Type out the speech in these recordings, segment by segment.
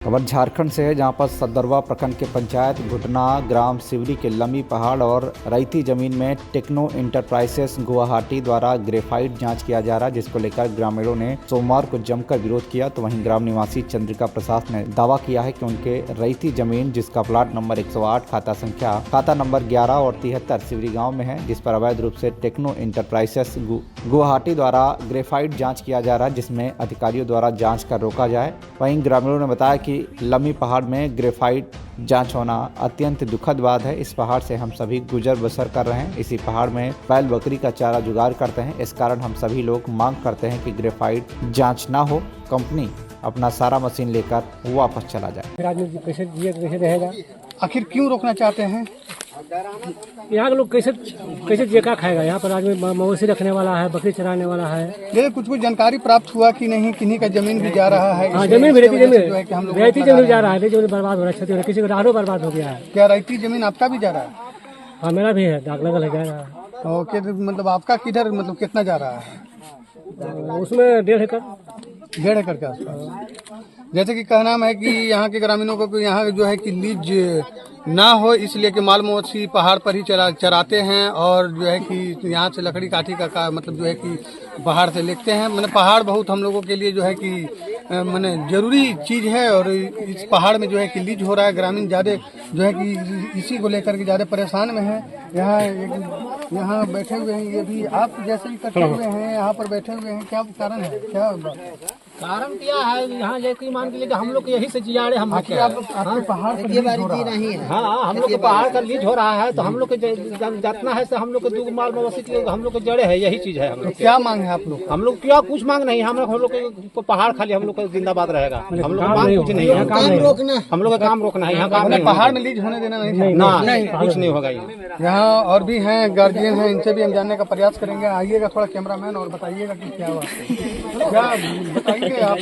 खबर झारखंड से है, जहां पर सदरवा प्रखंड के पंचायत घुटना ग्राम सिवरी के लमी पहाड़ और रईती जमीन में टेक्नो इंटरप्राइजेस गुवाहाटी द्वारा ग्रेफाइट जांच किया जा रहा है, जिसको लेकर ग्रामीणों ने सोमवार को जमकर विरोध किया। तो वहीं ग्राम निवासी चंद्रिका प्रसाद ने दावा किया है कि उनके रईती जमीन, जिसका प्लाट नंबर 108 खाता नंबर 11 और 73 सिवरी गाँव में है, जिस पर अवैध रूप से टेक्नो इंटरप्राइजेस गुवाहाटी द्वारा ग्रेफाइट जाँच किया जा रहा है, जिसमें अधिकारियों द्वारा जाँच कर रोका जाए। वहीं ग्रामीणों ने बताया कि लमी पहाड़ में ग्रेफाइट जांच होना अत्यंत दुखद बात है। इस पहाड़ से हम सभी गुजर बसर कर रहे हैं। इसी पहाड़ में बैल बकरी का चारा जुगाड़ करते हैं। इस कारण हम सभी लोग मांग करते हैं कि ग्रेफाइट जांच ना हो, कंपनी अपना सारा मशीन लेकर वापस चला जाए। कैसे रहेगा? आखिर क्यों रोकना चाहते हैं? यहाँ के लोग कैसे जेका खाएगा? यहाँ पर आदमी मवेशी रखने वाला है, बकरी चराने वाला है। ये कुछ जानकारी प्राप्त हुआ कि नहीं, किन्हीं का जमीन भी जा रहा है? हाँ, जमीन भी रईती जमीन जा रहा है, जमीन बर्बाद हो रहा है, क्षति हो रहा है, किसी का राहरो बर्बाद हो गया है। क्या रईती जमीन आपका भी जा रहा है? हाँ, मेरा भी है, दाग लगल है, जा रहा है। ओके, मतलब आपका किधर, मतलब कितना जा रहा है? उसमें 1.5 एकड़ के आसपास। जैसे कि कहना है कि यहाँ के ग्रामीणों को यहाँ जो है कि लीज ना हो, इसलिए कि माल मवेशी पहाड़ पर ही चराते हैं और जो है कि यहाँ से लकड़ी काठी का मतलब जो है कि पहाड़ से लेते हैं। मैंने पहाड़ बहुत हम लोगों के लिए जो है कि मैंने जरूरी चीज है, और इस पहाड़ में जो है कि लीज हो रहा है। ग्रामीण ज्यादा जो है कि इसी को लेकर के ज्यादा परेशान में है। यहाँ बैठे हुए हैं, ये भी आप जैसे इकट्ठे हुए हैं, यहाँ पर बैठे हुए हैं, क्या कारण है? क्या कारण क्या है? यहाँ लेके मान के लिए हम लोग यही से जियाड़े हम आपके पहाड़ पर लीज हो रहा है। हाँ, हम लोग के पहाड़ का लीज हो रहा है, तो हम लोग के जितना है हम लोग के 2 माल मवेशी के हम लोग के जड़े है, यही चीज है। तो क्या मांग है आप लोग? हम लोग क्या कुछ मांग नहीं, हम लोग के पहाड़ खाली हम लोग का जिंदाबाद रहेगा। हम लोग मांग कुछ नहीं है, हम लोग का काम रोकना है। यहाँ काम पहाड़ में लीज होने देना नहीं, नहीं कुछ नहीं होगा। यहाँ और भी हैं गार्जियन हैं, इनसे भी हम जानने का प्रयास करेंगे। आइएगा थोड़ा कैमरामैन, और बताइएगा कि क्या हुआ, क्या बताइए आप,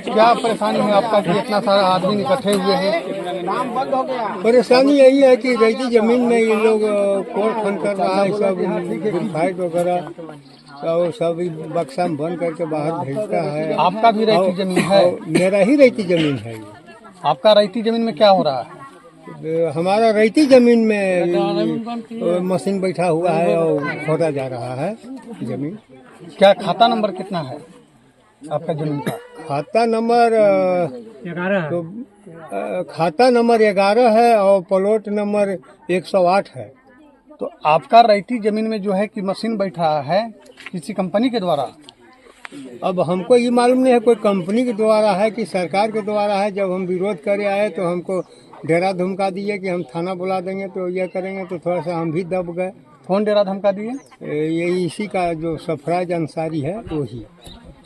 क्या परेशानी है आपका कि इतना सारा आदमी इकट्ठे हुए हैं? काम बंद हो गया। परेशानी यही है कि रईती जमीन में ये लोग कोर्ट फंड कर रहा है, सब ग्रेफाइट वगैरह सब बक्सा में बंद करके बाहर भेजता है। आपका भी रईती जमीन है? मेरा ही रईती जमीन है। आपका रईती जमीन में क्या हो रहा है? हमारा रईती जमीन में मशीन बैठा हुआ है और खोदा जा रहा है जमीन। क्या खाता नंबर कितना है आपका जमीन का? खाता नंबर 11 तो खाता नंबर 11 है और प्लॉट नंबर 108 है। तो आपका रईती जमीन में जो है कि मशीन बैठा है किसी कंपनी के द्वारा? अब हमको ये मालूम नहीं है कोई कंपनी के द्वारा है कि सरकार के द्वारा है। जब हम विरोध करे आए तो हमको डेरा धमका दिए कि हम थाना बुला देंगे, तो यह करेंगे, तो थोड़ा सा हम भी दब गए। कौन डेरा धमका दिए? ये इसी का जो सरफराज अंसारी है वही,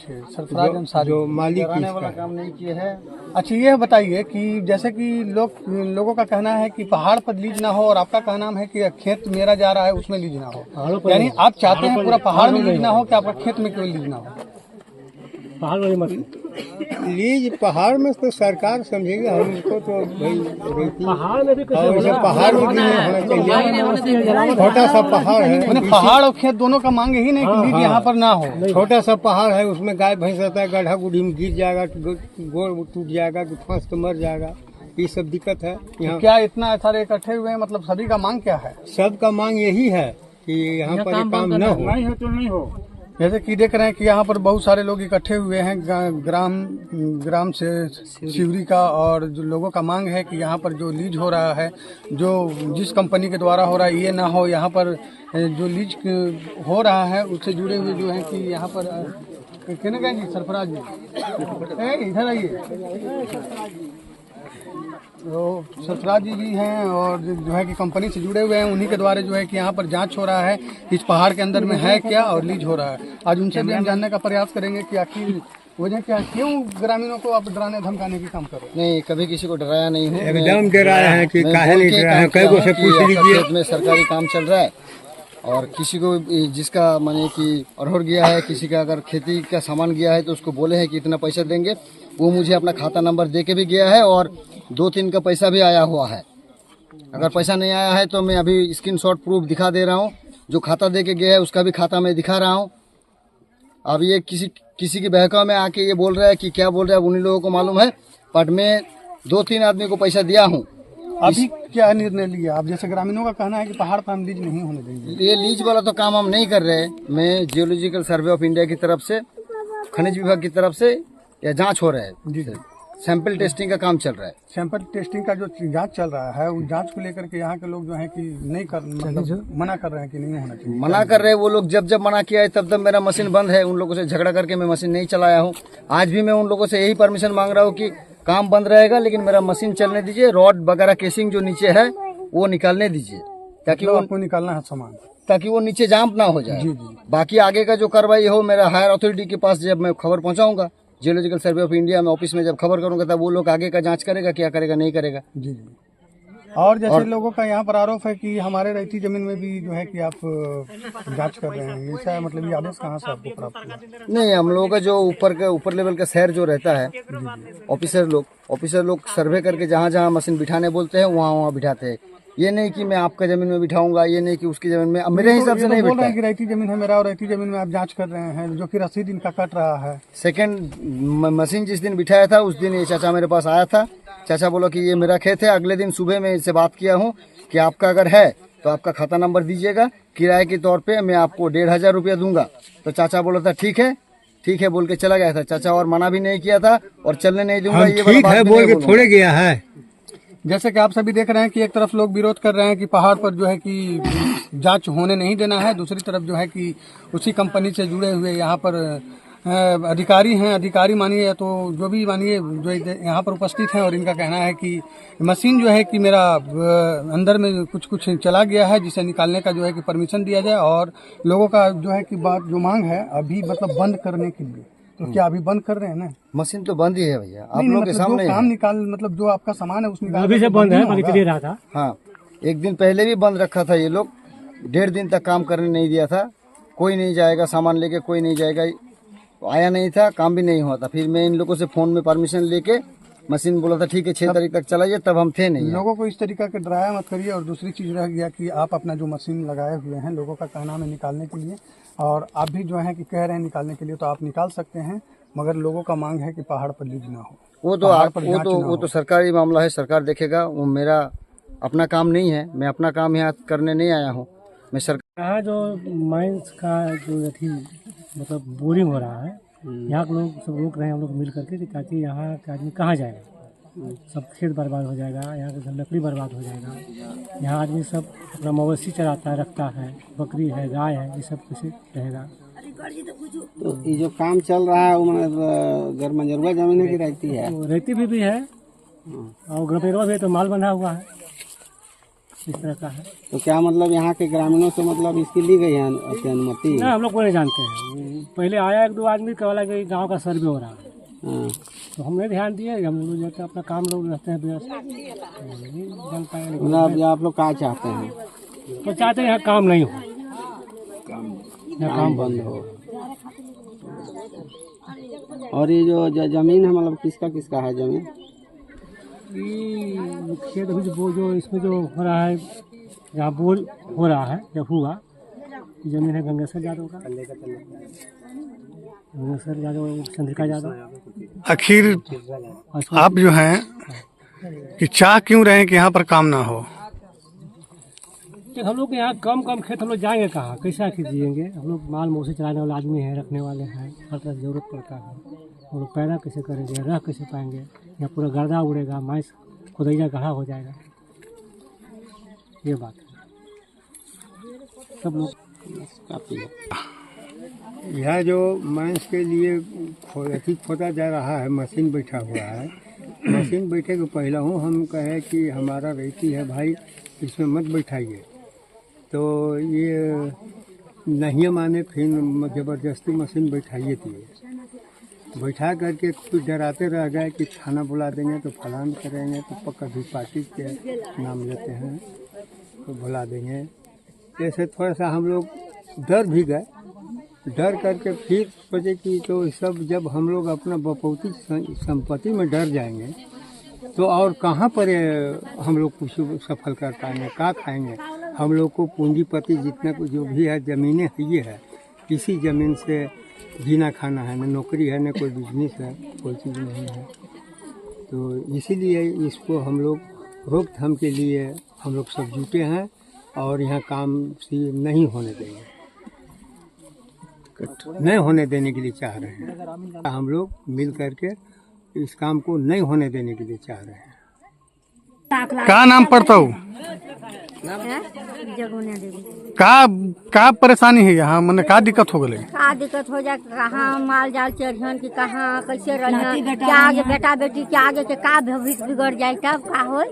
सरफराज अंसारी जो मालिक वाला काम नहीं किए है। अच्छा, ये बताइए कि जैसे कि लोगों का कहना है कि पहाड़ पर लीज ना हो, और आपका कहना है कि खेत मेरा जा रहा है उसमें लीज ना हो। यानी आप चाहते हैं पूरा पहाड़ में लीज ना हो, कि आपका खेत में कोई लीज ना हो? पहाड़ वाली मत लीज पहाड़ में तो सरकार समझेगी, हमको तो भाई पहाड़ में भी पहाड़ में भी नहीं होना चाहिए। छोटा सा पहाड़ है, मैंने पहाड़ और खेत दोनों का मांग ही नहीं कि लीज यहाँ पर ना हो। छोटा सा पहाड़ है, उसमें गाय भैंस रहता है, गड्ढा गुड्ढी में गिर जाएगा, गोड़ टूट जाएगा, फंस के मर जाएगा, ये सब दिक्कत है यहाँ। क्या इतना सारे इकट्ठे हुए हैं, मतलब सभी का मांग क्या है? सबका मांग यही है कि यहाँ पर काम न हो। तो नहीं हो। जैसे कि देख रहे हैं कि यहाँ पर बहुत सारे लोग इकट्ठे हुए हैं ग्राम से सिवरी का, और जो लोगों का मांग है कि यहाँ पर जो लीज हो रहा है, जो जिस कंपनी के द्वारा हो रहा है, ये ना हो। यहाँ पर जो लीज हो रहा है उससे जुड़े हुए जो है कि यहाँ पर कहने का जी सरफराज जी इधर आइए। तो सरफराज जी भी हैं, और जो है कि कंपनी से जुड़े हुए हैं, उन्हीं के द्वारा जो है कि यहाँ पर जांच हो रहा है इस पहाड़ के अंदर में है क्या और लीज हो रहा है। आज उनसे भी हम जानने का प्रयास करेंगे कि आखिर वजह क्या, क्यों ग्रामीणों को आप डराने धमकाने की काम कर रहे हैं? नहीं, कभी किसी को डराया नहीं हूँ। एकदम डराया है कि काहे नहीं डराया है, कई को से पूछ लीजिए। खेत में सरकारी काम चल रहा है, और किसी को जिसका माने कि अरहर गया है, किसी का अगर खेती का सामान गया है, तो उसको बोले हैं कि इतना पैसा देंगे। वो मुझे अपना खाता नंबर दे के भी गया है, और 2-3 का पैसा भी आया हुआ है। अगर पैसा नहीं आया है तो मैं अभी स्क्रीनशॉट प्रूफ दिखा दे रहा हूँ। जो खाता दे के गया है उसका भी खाता मैं दिखा रहा हूँ। अब ये किसी की बहकाव में आके ये बोल रहा है कि क्या बोल रहा है, उन्हीं लोगों को मालूम है। बट मैं 2-3 आदमी को पैसा दिया हूँ। अभी क्या निर्णय लिया आप? जैसे ग्रामीणों का कहना है कि पहाड़ पर हम लीज नहीं होने देंगे। ये लीज वाला तो काम हम नहीं कर रहे। मैं जियोलॉजिकल सर्वे ऑफ इंडिया की तरफ से, खनिज विभाग की तरफ से या जांच हो रहा है, जी जी। सैंपल टेस्टिंग का काम चल रहा है। सैंपल टेस्टिंग का जो जांच चल रहा है, उस जांच को लेकर के यहाँ के लोग जो है कि नहीं कर, मतलब मना कर रहे हैं कि नहीं होना चाहिए। मना कर रहे हैं वो लोग। जब मना किया है तब मेरा मशीन बंद है। उन लोगों से झगड़ा करके मैं मशीन नहीं चलाया हूँ। आज भी मैं उन लोगों से यही परमिशन मांग रहा हूँ कि काम बंद रहेगा लेकिन मेरा मशीन चलने दीजिए। रॉड वगैरह केसिंग जो नीचे है वो निकालने दीजिए, ताकि वो आपको निकालना है सामान, ताकि वो नीचे जाम ना हो जाए। जी जी। बाकी आगे का जो कार्रवाई हो मेरा हायर अथॉरिटी के पास जब मैं खबर पहुंचाऊंगा, जियोलॉजिकल सर्वे ऑफ इंडिया में ऑफिस में जब खबर करूंगा तब वो लोग आगे का जांच करेगा, क्या करेगा नहीं करेगा। जी जी। और जैसे लोगों का यहाँ पर आरोप है कि हमारे रैती जमीन में भी जो है कि आप जांच कर रहे हैं, ऐसा है? मतलब ये आदेश कहाँ से आपको प्राप्त हुआ? नहीं, हम लोगों का जो ऊपर लेवल का शहर जो रहता है, ऑफिसर लोग सर्वे करके जहाँ जहाँ मशीन बिठाने बोलते हैं वहाँ बिठाते हैं। ये नहीं कि मैं आपका जमीन में बिठाऊंगा, ये नहीं कि उसकी जमीन में। मेरे हिसाब से नहीं बोल बिठता रहे हैं कि रैती जमीन है मेरा और रैती जमीन में आप जांच कर रहे हैं, जो कि रसीद इनका कट रहा है। सेकंड मशीन जिस दिन बिठाया था उस दिन ये चाचा मेरे पास आया था। चाचा बोला कि ये मेरा खेत है। अगले दिन सुबह मैं इससे बात किया हूँ कि आपका अगर है तो आपका खाता नंबर दीजिएगा, किराए के तौर पे मैं आपको 1500 रुपया दूंगा। तो चाचा बोला था ठीक है बोल के चला गया था चाचा, और मना भी नहीं किया था और चलने नहीं दूंगा ये ठीक है बोल के थोड़े गया है। जैसे कि आप सभी देख रहे हैं कि एक तरफ लोग विरोध कर रहे हैं कि पहाड़ पर जो है कि जांच होने नहीं देना है, दूसरी तरफ जो है कि उसी कंपनी से जुड़े हुए यहाँ पर अधिकारी हैं, अधिकारी मानिए या तो जो भी मानिए जो यहाँ पर उपस्थित हैं, और इनका कहना है कि मशीन जो है कि मेरा अंदर में कुछ चला गया है, जिसे निकालने का जो है कि परमिशन दिया जाए। और लोगों का जो है कि बात जो मांग है अभी मतलब बंद करने के लिए, तो क्या अभी बंद कर रहे हैं ना? मशीन तो बंद ही है भैया, आप नहीं, लोग के मतलब सामने जो है। काम निकाल, मतलब जो आपका सामान है उसमें अभी से बंद है, बाकी चल रहा था। हाँ, एक दिन पहले भी बंद रखा था ये लोग, 1.5 दिन तक काम करने नहीं दिया था। कोई नहीं जाएगा सामान लेके, कोई नहीं जाएगा, आया नहीं था, काम भी नहीं हुआ था। फिर मैं इन लोगों से फोन में परमिशन लेके मशीन बोला था ठीक है 6 तारीख तक चलाइए, तब हम थे नहीं। लोगों को इस तरीका के डराया मत करिए। और दूसरी चीज रह गया कि आप अपना जो मशीन लगाए हुए हैं, लोगों का कहना है निकालने के लिए, और आप भी जो है कि कह रहे हैं निकालने के लिए, तो आप निकाल सकते हैं, मगर लोगों का मांग है कि पहाड़ पर लीज ना हो। वो तो सरकारी मामला है, सरकार देखेगा। वो मेरा अपना काम नहीं है, मैं अपना काम यहाँ करने नहीं आया हूँ। मैं सरकार यहाँ जो माइंस का जो अथी मतलब बोरिंग हो रहा है, यहाँ के लोग सब रोक रहे हैं, हम लोग मिल करके कि ताकि यहाँ के आदमी कहाँ जाएगा, सब खेत बर्बाद हो जाएगा, यहाँ का लकड़ी बर्बाद हो जाएगा। यहाँ आदमी सब अपना मवेशी चराता है, रखता है, बकरी है, गाय है, ये सब कैसे रहेगा। तो ये जो काम चल रहा है वो घर मंजरुआ जमीन की रहती है, तो रहती भी है और ग्रामीणों भी तो माल बंधा हुआ है, इस तरह का है। तो क्या मतलब यहाँ के ग्रामीणों से मतलब इसकी ली गई है अनुमति? ना, हम लोग को नहीं जानते हैं। पहले आया 1-2 आदमी कहला कि गांव का सर्वे हो रहा है, हाँ। तो हमने ध्यान दिया, हम लोग जाते अपना काम लोग रहते हैं व्यस्त, नहीं जान पाए। मतलब आप लोग क्या चाहते हैं? तो चाहते हैं यहाँ काम नहीं हो, यहाँ काम बंद हो। और ये जो जमीन है मतलब किसका है जमीन? ये खेत अभी जो इसमें जो हो रहा है, यहाँ बोर हो रहा है, जब हुआ जमीन है गंगेश्वर यादव का, गंगेश्वर यादव, चंद्रिका यादव। आखिर आप जो हैं कि चाह क्यों रहे हैं कि यहाँ पर काम ना हो? तो हम लोग यहाँ कम खेत, हम लोग जाएंगे कहाँ, कैसे आखिर जिएंगे? हम लोग माल मौसी चलाने वाले आदमी हैं, रखने वाले हैं, हर तरह जरूरत पड़ता है। हम लोग पैदा कैसे करेंगे, रह कैसे पाएंगे? यहाँ पूरा गर्दा उड़ेगा, माइस खुदैया गढ़ा हो जाएगा, ये बात है। सब लोग यहाँ जो मांस के लिए खोदा जा रहा है, मशीन बैठा हुआ है, मशीन बैठे के पहले हूँ हम कहे कि हमारा रहती है भाई, इसमें मत बैठाइए, तो ये नहीं माने, फिर ज़बरदस्ती मशीन बैठाइए थी। बैठा करके कुछ डराते रह गए कि थाना बुला देंगे तो फलान करेंगे, तो कभी पार्टी के नाम लेते हैं तो बुला देंगे। ऐसे थोड़ा सा हम लोग डर भी गए, डर करके फिर सोचे कि तो सब जब हम लोग अपना बपौती संपत्ति में डर जाएंगे तो और कहाँ पर हम लोग कुछ सफल कर पाएंगे, क्या खाएंगे? हम लोग को पूंजीपति जितना कुछ जो भी है, ज़मीनें ये है, इसी ज़मीन से जीना खाना है, न नौकरी है, न कोई बिजनेस है, कोई चीज़ नहीं है। तो इसीलिए इसको हम लोग रोकथाम के लिए हम लोग सब जुटे हैं और यहाँ काम नहीं होने देंगे, नहीं होने देने के लिए चाह रहे हैं। हम लोग मिल करके इस काम को नहीं होने देने के लिए चाह रहे हैं। का नाम पड़ता हूँ का परेशानी है यहाँ, मैंने का दिक्कत हो गई? का दिक्कत हो जाए, कहाँ माल जाल चढ़ियन की कहाँ कैसे रहना, क्या आगे बेटा बेटी के आगे के का भविष्य बिगड़ जाए, तब का हो।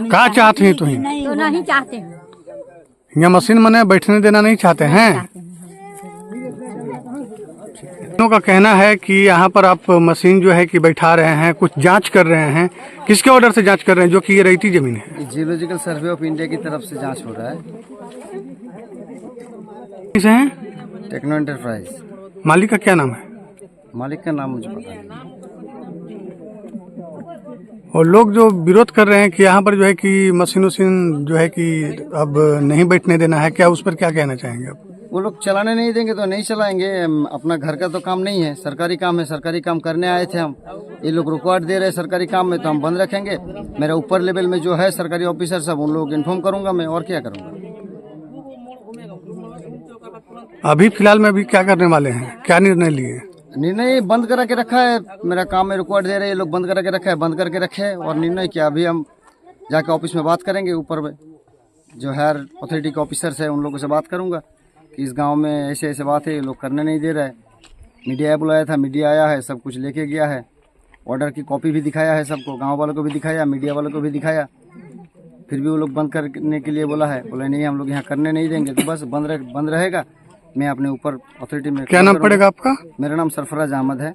का चाहते हैं तुम? तो नहीं चाहते हैं, यहाँ मशीन मने बैठने देना नहीं चाहते हैं। का कहना है कि यहाँ पर आप मशीन जो है कि बैठा रहे हैं, कुछ जांच कर रहे हैं। किसके ऑर्डर से जांच कर रहे हैं, जो कि ये रैयती जमीन है? जियोलॉजिकल सर्वे ऑफ इंडिया की तरफ से जांच हो रहा है। किसे हैं? Techno enterprise. मालिक का क्या नाम है? मालिक का नाम मुझे पता नहीं। और लोग जो विरोध कर रहे हैं कि यहाँ पर जो है कि मशीन जो है कि अब नहीं बैठने देना है, क्या उस पर क्या कहना चाहेंगे आप? वो लोग चलाने नहीं देंगे तो नहीं चलाएंगे। अपना घर का तो काम नहीं है, सरकारी काम है, सरकारी काम करने आए थे हम। ये लोग रुकावट दे रहे हैं सरकारी काम में, तो हम बंद रखेंगे। मेरा ऊपर लेवल में जो है सरकारी ऑफिसर सब, उन लोगों को इन्फॉर्म करूंगा मैं, और क्या करूंगा। अभी फिलहाल में अभी क्या करने वाले हैं, क्या निर्णय लिए? निर्णय बंद करा के रखा है, मेरा काम में रुकावट दे रहे हैं ये लोग, बंद करा के रखा है, बंद करके रखे है। और निर्णय क्या, अभी हम जाके ऑफिस में बात करेंगे, ऊपर में जो हायर अथॉरिटी के ऑफिसर्स है उन लोगों से बात करूंगा कि इस गांव में ऐसे ऐसे बात है, ये लोग करने नहीं दे रहे हैं। मीडिया बुलाया था, मीडिया आया है, सब कुछ लेके गया है, ऑर्डर की कॉपी भी दिखाया है सबको, गांव वालों को भी दिखाया, मीडिया वालों को भी दिखाया, फिर भी वो लोग बंद करने के लिए बोला है। बोला नहीं हम लोग यहाँ करने नहीं देंगे, तो बस बंद रहेगा। मैं अपने ऊपर अथॉरिटी में। क्या नाम पड़ेगा आपका? मेरा नाम सरफराज अहमद है।